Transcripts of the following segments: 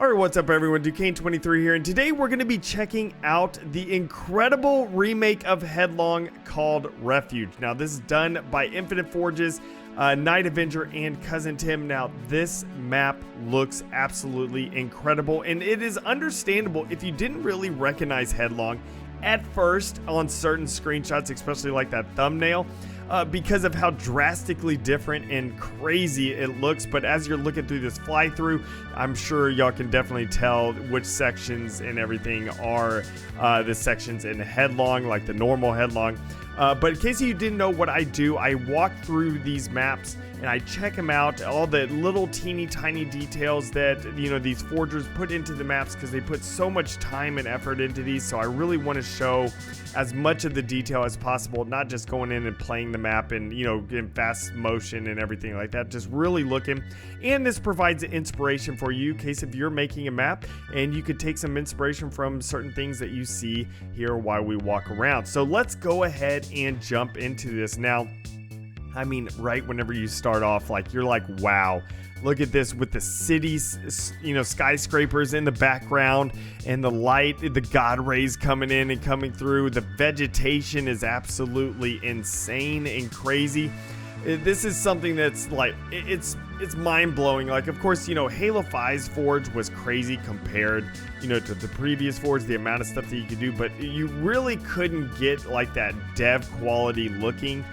Alright, what's up everyone, DUCAIN23 here, and today we're going to be checking out the incredible remake of Headlong called Refuge. Now this is done by InfiniteForges, Night Avenger, and Cousin Tim. Now this map looks absolutely incredible, and it is understandable if you didn't really recognize Headlong at first on certain screenshots, especially like that thumbnail. Because of how drastically different and crazy it looks. But as you're looking through this fly through, I'm sure y'all can definitely tell which sections and everything are the sections in Headlong, like the normal Headlong. But in case you didn't know what I do, I walk through these maps and I check them out, all the little teeny tiny details that, you know, these forgers put into the maps, because they put so much time and effort into these. So I really want to show as much of the detail as possible, not just going in and playing the map and, you know, in fast motion and everything like that, just really looking. And this provides inspiration for you in case if you're making a map, and you could take some inspiration from certain things that you see here while we walk around. So let's go ahead and jump into this. Now, I mean, right whenever you start off, like, you're like, wow, look at this with the cities, you know, skyscrapers in the background and the light, the God rays coming in and coming through. The vegetation is absolutely insane and crazy. This is something that's like, it's mind-blowing. Like, of course, you know, Halo 5's Forge was crazy compared, you know, to the previous Forge, the amount of stuff that you could do, but you really couldn't get like that dev quality looking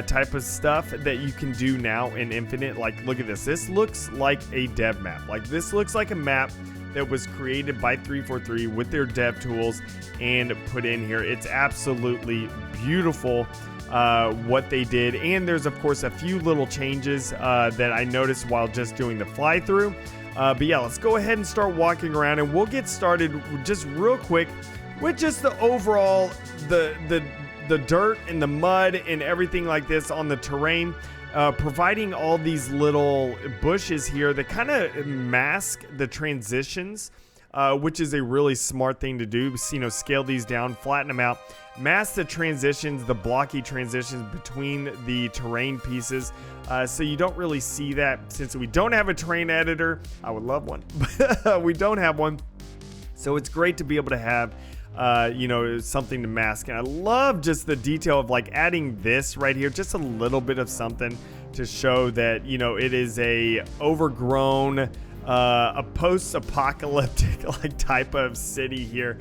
type of stuff that you can do now in Infinite. Like, look at this. This looks like a dev map. Like, this looks like a map that was created by 343 with their dev tools and put in here. It's absolutely beautiful what they did. And there's, of course, a few little changes that I noticed while just doing the fly through. But yeah, let's go ahead and start walking around, and we'll get started just real quick with just the overall, the dirt and the mud and everything like this on the terrain, providing all these little bushes here that kind of mask the transitions, which is a really smart thing to do. You know, scale these down, flatten them out, mask the transitions, the blocky transitions between the terrain pieces, so you don't really see that. Since we don't have a terrain editor, I would love one, but we don't have one, so it's great to be able to have you know, something to mask. And I love just the detail of like adding this right here, just a little bit of something to show that, you know, it is a overgrown, a post-apocalyptic like type of city here.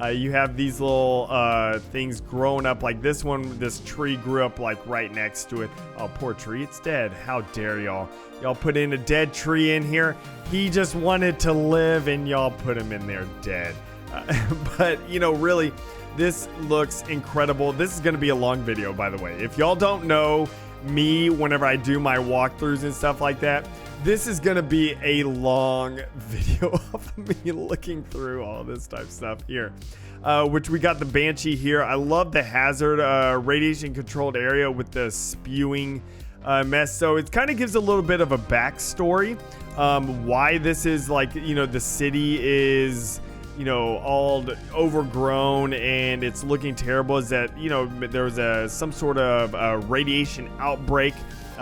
You have these little things growing up, like this one, this tree grew up like right next to it. Oh, poor tree, it's dead. How dare y'all put in a dead tree in here. He just wanted to live and y'all put him in there dead. But, you know, really, this looks incredible. This is going to be a long video, by the way. If y'all don't know me, whenever I do my walkthroughs and stuff like that, this is going to be a long video of me looking through all this type of stuff here. Which we got the Banshee here. I love the hazard radiation controlled area with the spewing mess. So it kind of gives a little bit of a backstory why this is like, you know, the city is, you know, all overgrown and it's looking terrible. Is that, you know, there was some sort of radiation outbreak,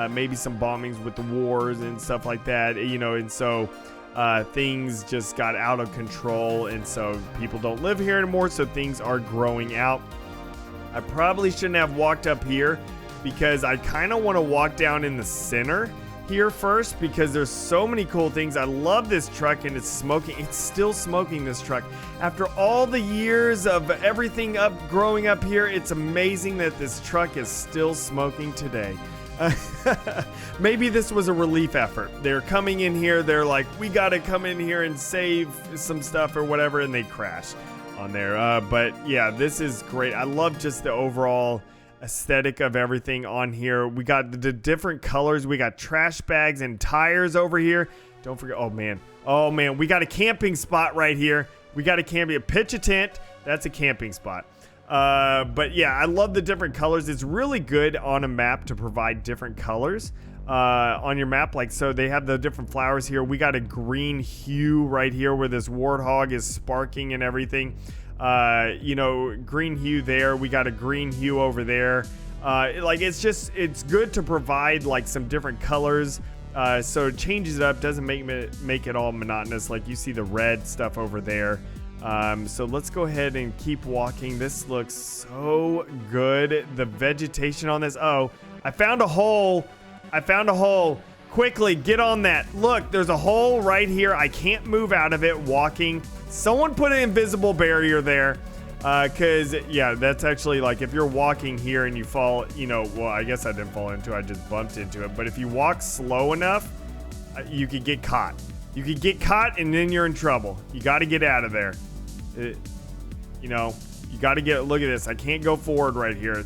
maybe some bombings with the wars and stuff like that, you know, and so things just got out of control, and so people don't live here anymore, so things are growing out. I probably shouldn't have walked up here, because I kind of want to walk down in the center here first, because there's so many cool things. I love this truck, and it's smoking. It's still smoking, this truck. After all the years of everything growing up here, it's amazing that this truck is still smoking today. Maybe this was a relief effort. They're coming in here, they're like, we gotta come in here and save some stuff or whatever, and they crash on there. But yeah, this is great. I love just the overall aesthetic of everything on here. We got the different colors. We got trash bags and tires over here. Don't forget, oh man, we got a camping spot right here. We got a pitch a tent. That's a camping spot. But yeah, I love the different colors. It's really good on a map to provide different colors on your map. Like, so they have the different flowers here. We got a green hue right here where this warthog is sparking and everything. You know, green hue there. We got a green hue over there. Like, it's good to provide like some different colors So it changes it up, doesn't make it all monotonous. Like you see the red stuff over there. So let's go ahead and keep walking. This looks so good. The vegetation on this. Oh, I found a hole. I found a hole. Quickly, get on that. Look, there's a hole right here. I can't move out of it walking. Someone put an invisible barrier there. Because, yeah, that's actually like if you're walking here and you fall, you know, well, I guess I didn't fall into it. I just bumped into it. But if you walk slow enough, you could get caught. You could get caught and then you're in trouble. You got to get out of there. You know, you got to get, look at this. I can't go forward right here.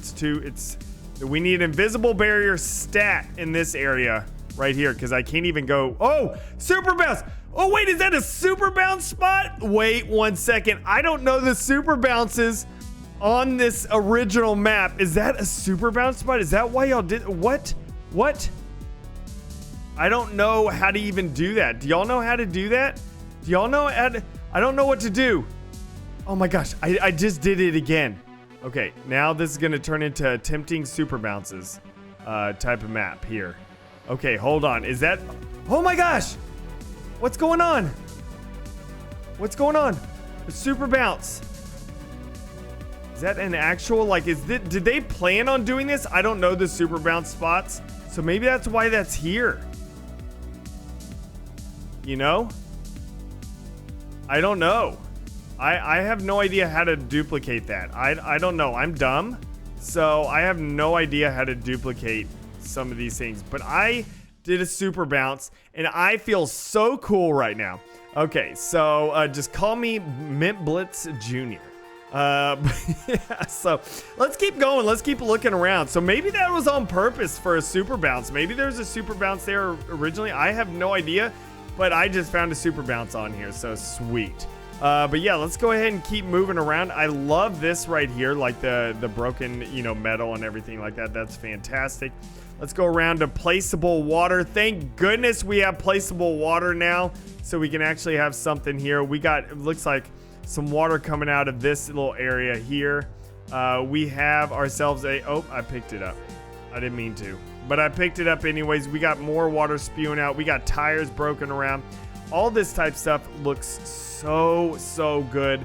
We need an invisible barrier stat in this area. Right here, because I can't even go. Oh, super bounce. Oh, wait, is that a super bounce spot? Wait 1 second. I don't know the super bounces on this original map. Is that a super bounce spot? Is that why y'all did? What? I don't know how to even do that. Do y'all know how to do that? Do y'all know how to? I don't know what to do. Oh my gosh, I just did it again. Okay, now this is going to turn into attempting super bounces type of map here. Okay, hold on. Is that... Oh my gosh! What's going on? What's going on? The super bounce. Is that an actual, like, did they plan on doing this? I don't know the super bounce spots. So maybe that's why that's here. You know? I don't know. I have no idea how to duplicate that. I don't know. I'm dumb. So I have no idea how to duplicate some of these things, but I did a super bounce and I feel so cool right now. Okay, so just call me Mint Blitz Jr. Yeah, so let's keep going. Let's keep looking around. So maybe that was on purpose for a super bounce. Maybe there's a super bounce there originally. I have no idea, but I just found a super bounce on here, so sweet. But yeah, let's go ahead and keep moving around. I love this right here, like the broken, you know, metal and everything like that. That's fantastic. Let's go around to placeable water. Thank goodness we have placeable water now, so we can actually have something here. We got, it looks like some water coming out of this little area here. We have ourselves oh, I picked it up. I didn't mean to, but I picked it up anyways. We got more water spewing out. We got tires broken around. All this type stuff looks so good.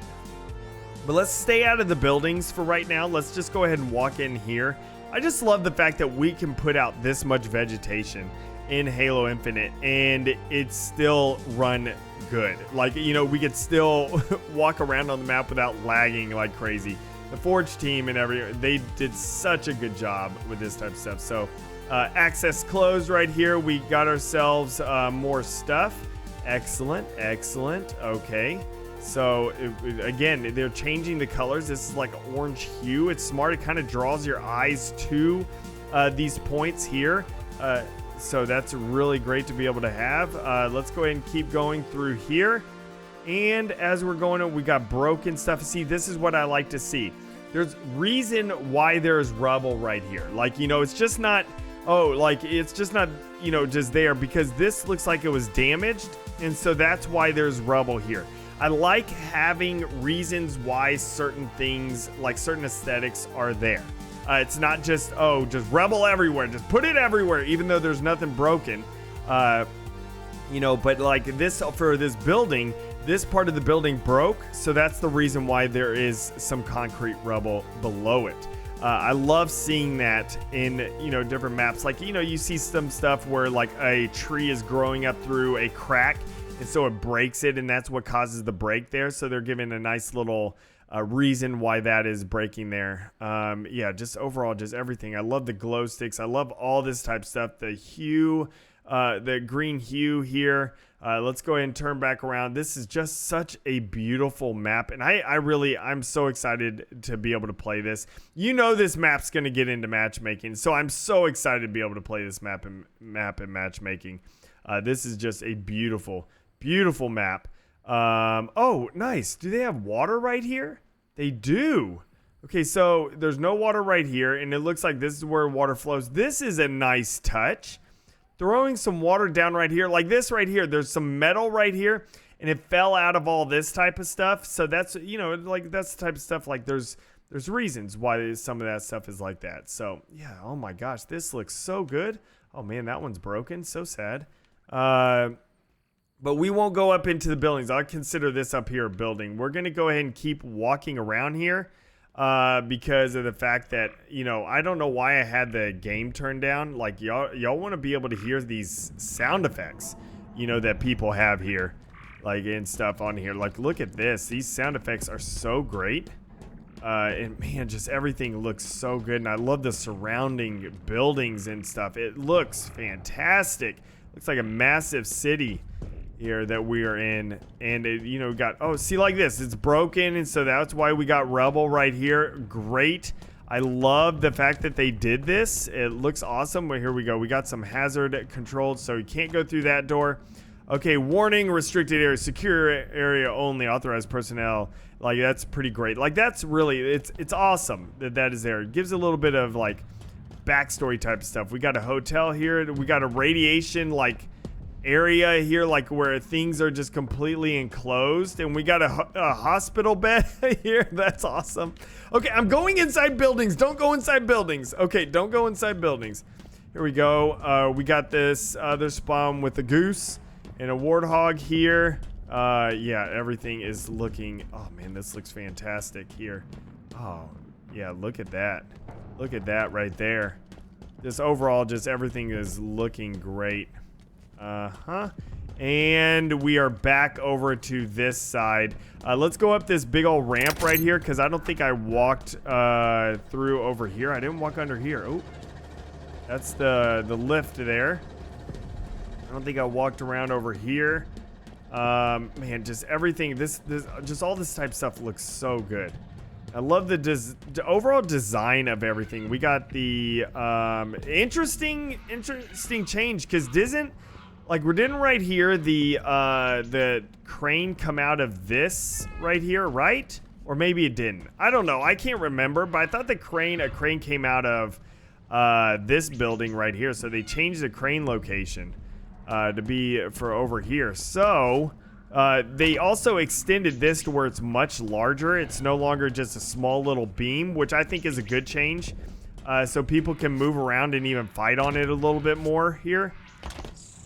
But let's stay out of the buildings for right now. Let's just go ahead and walk in here. I just love the fact that we can put out this much vegetation in Halo Infinite and it's still run good. Like, you know, we could still walk around on the map without lagging like crazy. The Forge team and they did such a good job with this type of stuff. So access closed right here. We got ourselves more stuff. Excellent. Okay. So again, they're changing the colors. This is like orange hue. It's smart. It kind of draws your eyes to these points here. So that's really great to be able to have. Let's go ahead and keep going through here. And as we're going, we got broken stuff. See, this is what I like to see. There's reason why there's rubble right here. Like, you know, it's just not, it's just not, you know, just there because this looks like it was damaged. And so that's why there's rubble here. I like having reasons why certain things, like certain aesthetics, are there. It's not just, just rubble everywhere. Just put it everywhere, even though there's nothing broken. You know, but like this, for this building, this part of the building broke. So that's the reason why there is some concrete rubble below it. I love seeing that in, you know, different maps. Like, you know, you see some stuff where like a tree is growing up through a crack. And so it breaks it, and that's what causes the break there. So they're giving a nice little reason why that is breaking there. Yeah, just overall, just everything. I love the glow sticks. I love all this type of stuff. The hue, the green hue here. Let's go ahead and turn back around. This is just such a beautiful map, and I'm so excited to be able to play this. You know, this map's going to get into matchmaking, so I'm so excited to be able to play this map in matchmaking. This is just a beautiful map. Oh, nice. Do they have water right here? They do. Okay, so there's no water right here, and it looks like this is where water flows. This is a nice touch. Throwing some water down right here, like this right here. There's some metal right here, and it fell out of all this type of stuff. So that's, you know, like that's the type of stuff, like there's reasons why some of that stuff is like that. So yeah, oh my gosh, this looks so good. Oh man, that one's broken. So sad. But we won't go up into the buildings. I consider this up here a building. We're going to go ahead and keep walking around here because of the fact that, you know, I don't know why I had the game turned down. Like, y'all want to be able to hear these sound effects, you know, that people have here, like, and stuff on here. Like, look at this. These sound effects are so great. And man, just everything looks so good. And I love the surrounding buildings and stuff. It looks fantastic. Looks like a massive city here that we are in. And it, you know, got, oh, see, like this, it's broken. And so that's why we got rubble right here. Great. I love the fact that they did this. It looks awesome. But here we go. We got some hazard controlled, so you can't go through that door. Okay, warning, restricted area, secure area only, authorized personnel. Like, that's pretty great. Like, that's really, it's awesome that that is there. It gives a little bit of, like, backstory type stuff. We got a hotel here. We got a radiation, like, area here, like, where things are just completely enclosed. And we got a hospital bed here. That's awesome. Okay, I'm going inside buildings. Don't go inside buildings. Okay, don't go inside buildings. Here we go. We got this other spawn with the goose. And a warthog here. Yeah, everything is looking... Oh, man, this looks fantastic here. Oh, yeah, look at that. Look at that right there. Just overall, just everything is looking great. And we are back over to this side. Let's go up this big old ramp right here, because I don't think I walked through over here. I didn't walk under here. Oh, that's the lift there. I don't think I walked around over here. Man, just everything, this just all this type of stuff looks so good. I love the overall design of everything. We got the interesting change, because didn't right here the crane come out of this right here, right? Or maybe it didn't. I don't know. I can't remember, but I thought a crane came out of this building right here. So they changed the crane location to be for over here. So they also extended this to where it's much larger. It's no longer just a small little beam, which I think is a good change. So people can move around and even fight on it a little bit more here.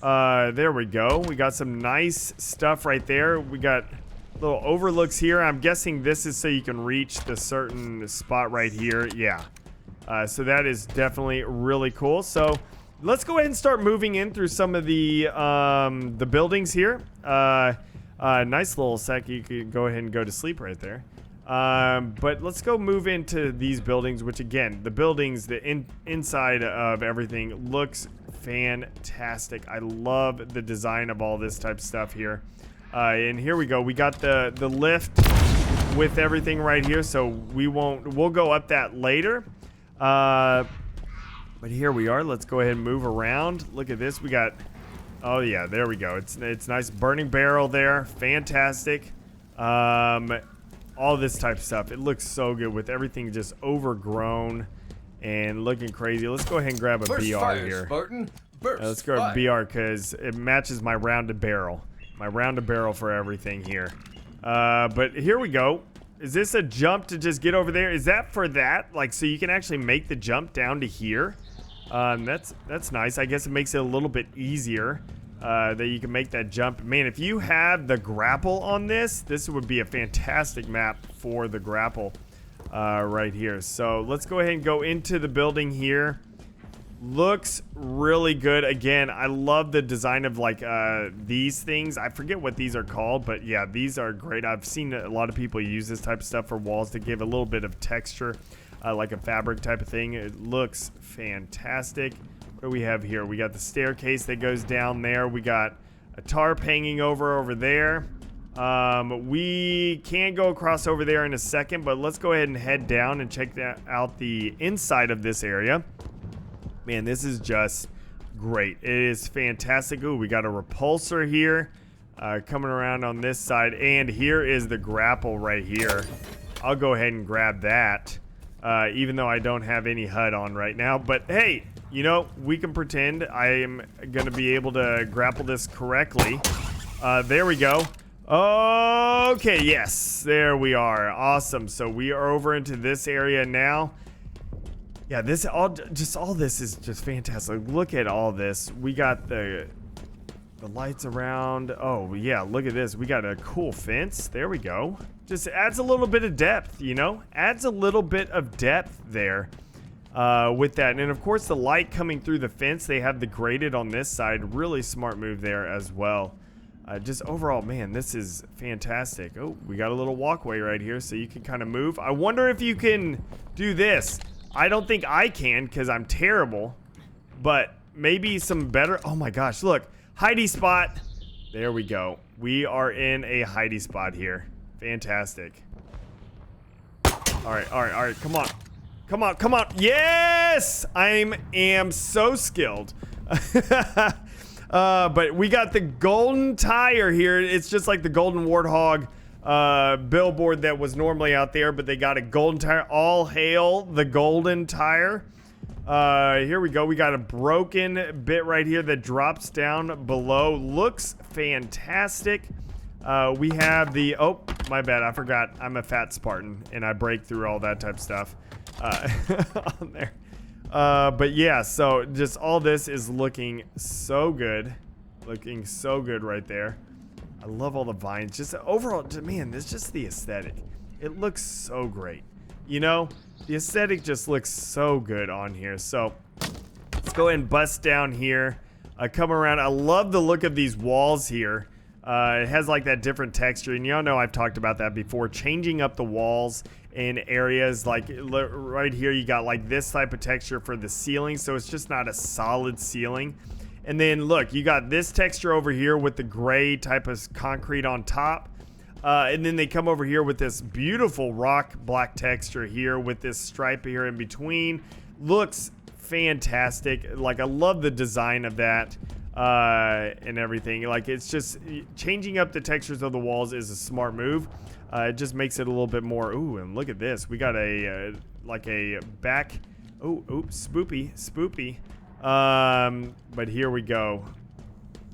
There we go. We got some nice stuff right there. We got little overlooks here. I'm guessing this is so you can reach the certain spot right here. Yeah. So that is definitely really cool. So let's go ahead and start moving in through some of the buildings here. Nice little sec. You could go ahead and go to sleep right there. But let's go move into these buildings, which again, the buildings, the inside of everything looks fantastic. I love the design of all this type of stuff here. And here we go. We got the lift with everything right here, so we'll go up that later. But here we are. Let's go ahead and move around. Look at this. We got, oh yeah, there we go. It's nice. Burning barrel there. Fantastic. All this type of stuff. It looks so good with everything just overgrown and looking crazy. Let's go ahead and grab a First BR fire, here. Spartan. Burst Let's go fire. BR because it matches my rounded barrel. My rounded barrel for everything here. But here we go. Is this a jump to just get over there? Is that for that? Like, so you can actually make the jump down to here? That's nice. I guess it makes it a little bit easier that you can make that jump. Man, if you have the grapple on this would be a fantastic map for the grapple right here. So let's go ahead and go into the building here. Looks really good. Again, I love the design of like these things. I forget what these are called, but yeah, these are great. I've seen a lot of people use this type of stuff for walls to give a little bit of texture, like a fabric type of thing. It looks fantastic. What do we have here? We got the staircase that goes down there. We got a tarp hanging over there. We can go across over there in a second, but let's go ahead and head down and check out the inside of this area. Man, this is just great. It is fantastic. Ooh, we got a repulsor here coming around on this side. And here is the grapple right here. I'll go ahead and grab that, even though I don't have any HUD on right now. But hey, you know, we can pretend I am going to be able to grapple this correctly. There we go. Okay, yes, there we are. Awesome. So we are over into this area now. Yeah, this all this is just fantastic. Look at all this. We got the lights around. Oh yeah, look at this. We got a cool fence. There we go. Just adds a little bit of depth, you know? Adds a little bit of depth there with that. And of course the light coming through the fence, they have the graded on this side. Really smart move there as well. Just overall, man, this is fantastic. Oh, we got a little walkway right here so you can kind of move. I wonder if you can do this. I don't think I can because I'm terrible, but maybe some better. Oh my gosh, look, hidey spot. There we go. We are in a hidey spot here. Fantastic. All right, all right, all right. Come on. Come on, come on. Yes! I am so skilled. But we got the golden tire here. It's just like the golden warthog billboard that was normally out there, but they got a golden tire. All hail the golden tire. Here we go. We got a broken bit right here that drops down below. Looks fantastic. We have the, oh, my bad. I forgot. I'm a fat Spartan and I break through all that type of stuff on there. But yeah, so just all this is looking so good. Looking so good right there. I love all the vines. Just overall, man, this just the aesthetic. It looks so great. You know, the aesthetic just looks so good on here. So let's go ahead and bust down here. Come around. I love the look of these walls here. It has like that different texture, and y'all know I've talked about that before. Changing up the walls in areas like right here, you got like this type of texture for the ceiling, so it's just not a solid ceiling. And then look, you got this texture over here with the gray type of concrete on top. And then they come over here with this beautiful rock black texture here with this stripe here in between. Looks fantastic. Like, I love the design of that and everything. Like, it's just changing up the textures of the walls is a smart move. It just makes it a little bit more. Ooh, and look at this. We got a like a back. Oh, oops, spoopy. But here we go.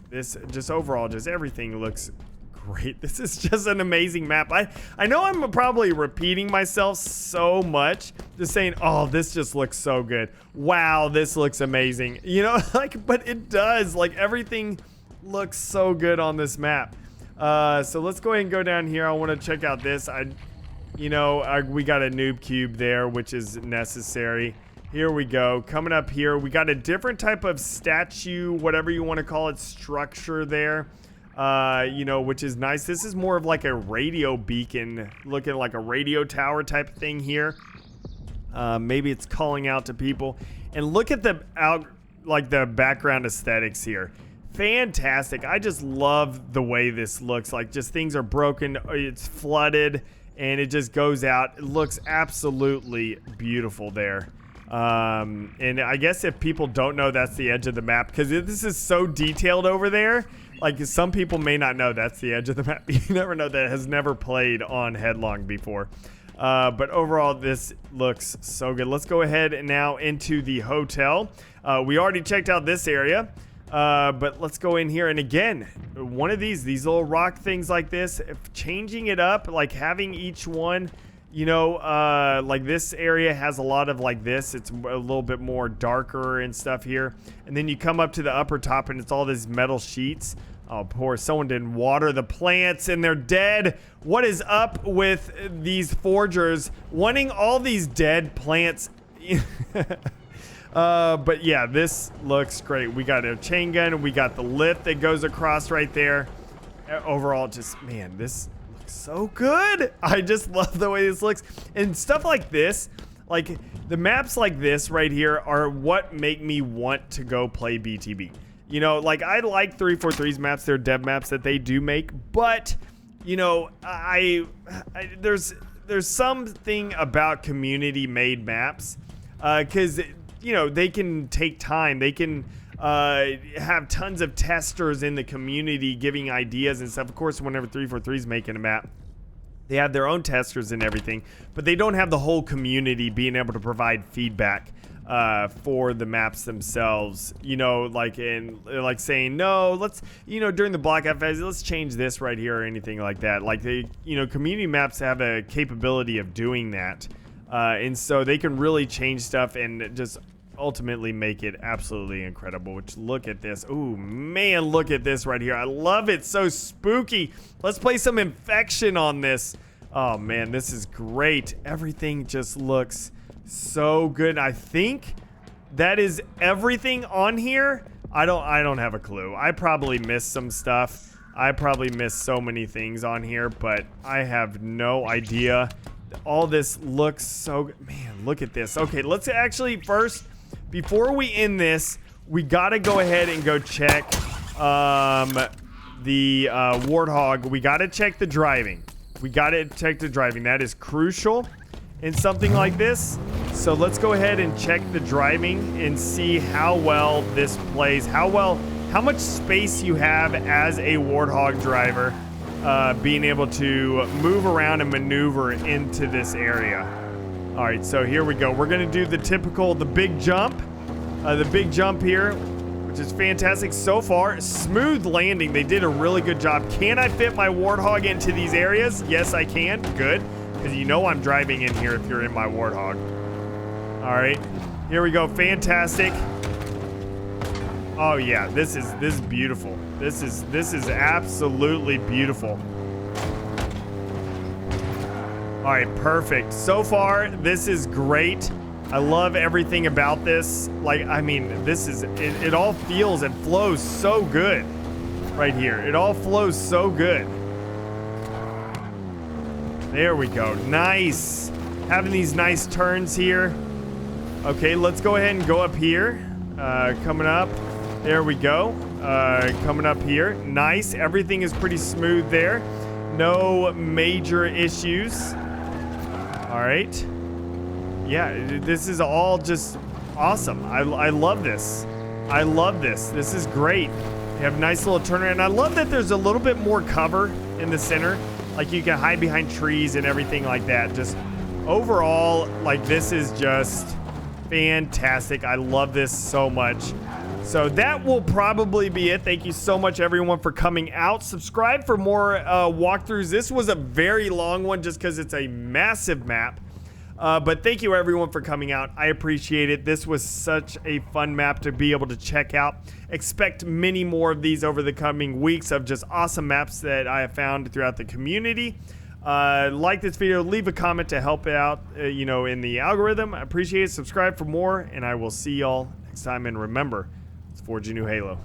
This just overall, just everything looks great. This is just an amazing map. I know I'm probably repeating myself so much, just saying, oh, this just looks so good. Wow, this looks amazing. You know, like, but it does. Like, everything looks so good on this map. So let's go ahead and go down here. I want to check out this. We got a noob cube there, which is necessary. Here we go. Coming up here, we got a different type of statue, whatever you want to call it, structure there. Which is nice. This is more of like a radio beacon, looking like a radio tower type of thing here. Maybe it's calling out to people. And look at the background aesthetics here. Fantastic. I just love the way this looks. Like, just things are broken, it's flooded, and it just goes out. It looks absolutely beautiful there. And I guess if people don't know, that's the edge of the map, because this is so detailed over there. Like, some people may not know that's the edge of the map. You never know, that has never played on Headlong before. But overall, this looks so good. Let's go ahead and now into the hotel. We already checked out this area, but let's go in here. And again, one of these little rock things like this, changing it up, like having each one, like this area has a lot of like this. It's a little bit more darker and stuff here. And then you come up to the upper top and it's all these metal sheets. Oh, poor, someone didn't water the plants and they're dead. What is up with these forgers wanting all these dead plants? But yeah, this looks great. We got a chain gun. We got the lift that goes across right there. Overall, just, man, this looks so good. I just love the way this looks. And stuff like this, like the maps like this right here are what make me want to go play BTB. Like, I like 343's maps. They're dev maps that they do make, but there's something about community made maps, because they can take time. They can have tons of testers in the community giving ideas and stuff. Of course, whenever 343's making a map, they have their own testers and everything, but they don't have the whole community being able to provide feedback for the maps themselves, like saying, no, let's, during the block phase, let's change this right here or anything like that. Like, the, community maps have a capability of doing that. And so they can really change stuff and just ultimately make it absolutely incredible. Which, look at this. Ooh, man, look at this right here. I love it. So spooky. Let's play some Infection on this. Oh man, this is great. Everything just looks so good. I think that is everything on here. I don't have a clue. I probably missed some stuff. I probably missed so many things on here, but I have no idea. All this looks so good. Man, look at this. Okay, let's actually first, before we end this, we gotta go ahead and go check the Warthog. We gotta check the driving. We gotta check the driving. That is crucial in something like this. So let's go ahead and check the driving and see how well this plays. How much space you have as a Warthog driver, being able to move around and maneuver into this area. All right, so here we go. We're gonna do the typical, the big jump here, which is fantastic so far. Smooth landing. They did a really good job. Can I fit my Warthog into these areas? Yes, I can. Good, because you know I'm driving in here if you're in my Warthog. All right, here we go. Fantastic. Oh yeah, this is beautiful. This is absolutely beautiful. All right, perfect. So far, this is great. I love everything about this. Like, I mean, it all feels and flows so good right here. It all flows so good. There we go. Nice. Having these nice turns here. Okay, let's go ahead and go up here. Coming up. There we go. Coming up here. Nice. Everything is pretty smooth there. No major issues. All right. Yeah, this is all just awesome. I love this. I love this. This is great. You have a nice little turnaround. I love that there's a little bit more cover in the center. Like you can hide behind trees and everything like that. Just overall, like this is just fantastic. I love this so much. So that will probably be it. Thank you so much, everyone, for coming out. Subscribe for more walkthroughs. This was a very long one just because it's a massive map. But thank you, everyone, for coming out. I appreciate it. This was such a fun map to be able to check out. Expect many more of these over the coming weeks of just awesome maps that I have found throughout the community. Like this video, leave a comment to help out, in the algorithm. I appreciate it. Subscribe for more, and I will see y'all next time. And remember, let's forge a new Halo.